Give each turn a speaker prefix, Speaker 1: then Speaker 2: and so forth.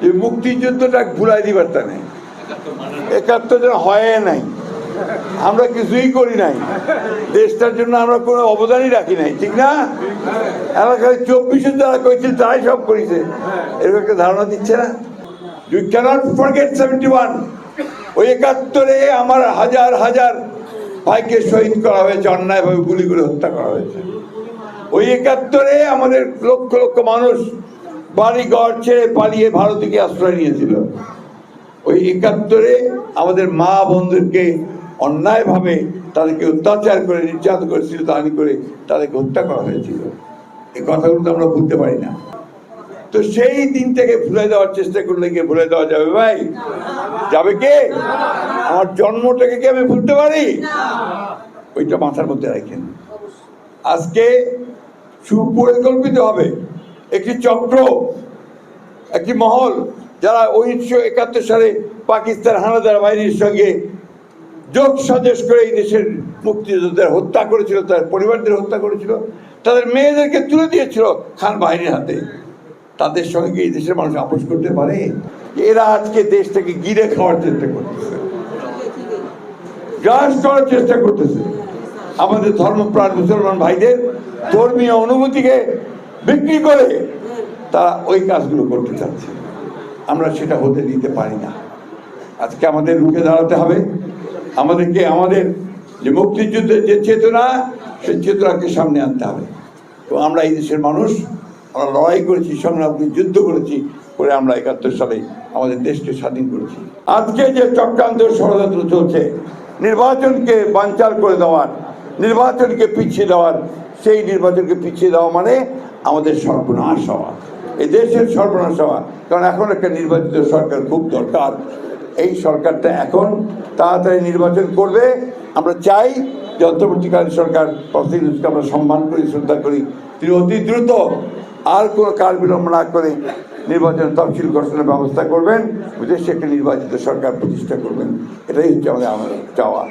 Speaker 1: যে মুক্তিযুদ্ধটা ভুলাই দিবার তা নেই, ৭১ জন হয় নাই, আমরা কিছুই করি নাই, দেশটার জন্য আমরা কোনো অবদানই রাখি নাই, ঠিক না? এলাকায় ২৪ যারা করেছিল তারাই সব করেছে, এরকম একটা ধারণা দিচ্ছে না? You cannot forget 71। ওই ৭১-এ আমার হাজার হাজার ভাইকে শহীদ করা হয়েছে, অন্যায়ভাবে গুলি করে হত্যা করা হয়েছে। ওই ৭১-এ আমাদের লক্ষ লক্ষ মানুষ বাড়ি ঘর ছেড়ে পালিয়ে ভারতে গিয়ে আশ্রয় নিয়েছিল। ওই ৭১-এ আমাদের মা বোনদেরকে অন্যায়ভাবে তাদেরকে অত্যাচার করে নির্যাতন করেছিল, তাহানি করে তাদেরকে হত্যা করা হয়েছিল। এই কথাগুলো তো আমরা ভুলতে পারি না। তো সেই দিনটাকে ভুলে দেওয়ার চেষ্টা করলে কি ভুলে দেওয়া যাবে ভাই? যাবে কে? আমার জন্মটাকে কি আমি ভুলতে পারি? ওইটা মাথার মধ্যে রাখেন। আজকে সুপরিকল্পিত হবে একটি চক্র, একটি মহল, যারা ১৯৭১ সালে পাকিস্তান হানাদার বাহিনীর সঙ্গে যোগ সাজেশ করে এই দেশের মুক্তিযোদ্ধাদের হত্যা করেছিল, তার পরিবারদের হত্যা করেছিল, তাদের মেয়েদেরকে তুলে দিয়েছিল খান বাহিনীর হাতে। তাদের সঙ্গে এই দেশের মানুষ আপোষ করতে পারে? এরা আজকে দেশটাকে গিলে খাওয়ার চেষ্টা করতেছে, গ্রাস করার চেষ্টা করতেছে। আমাদের ধর্মপ্রাণ মুসলমান ভাইদের ধর্মীয় অনুভূতিকে বিক্রি করে তারা ওই কাজগুলো করতে চাচ্ছে। আমরা সেটা হতে দিতে পারি না। আজকে আমাদের রুখে দাঁড়াতে হবে। আমাদেরকে আমাদের যে মুক্তিযুদ্ধের যে চেতনা, সেই চেতনাকে সামনে আনতে হবে। তো আমরা এই দেশের মানুষ, আমরা লড়াই করেছি, সংগ্রাম যুদ্ধ করেছি, করে আমরা ৭১ সালে আমাদের দেশকে স্বাধীন করেছি। আজকে যে চক্রান্ত ষড়যন্ত্র চলছে নির্বাচনকে বানচাল করে দেওয়ার, নির্বাচনকে পিছিয়ে দেওয়ার, সেই নির্বাচনকে পিছিয়ে দেওয়া মানে আমাদের সর্বনাশ হওয়া, এই দেশের সর্বনাশ হওয়া। কারণ এখন একটা নির্বাচিত সরকার খুব দরকার। এই সরকারটা এখন তাড়াতাড়ি নির্বাচন করবে। আমরা চাই যে অন্তর্বর্তীকালীন সরকার প্রতিনিধিকে আমরা সম্মান করি, শ্রদ্ধা করি, তিনি অতি দ্রুত আর কোনো কাল বিলম্ব না করে নির্বাচন তফসিল ঘোষণার ব্যবস্থা করবেন, দেশে একটা নির্বাচিত সরকার প্রতিষ্ঠা করবেন। এটাই হচ্ছে আমাদের চাওয়া।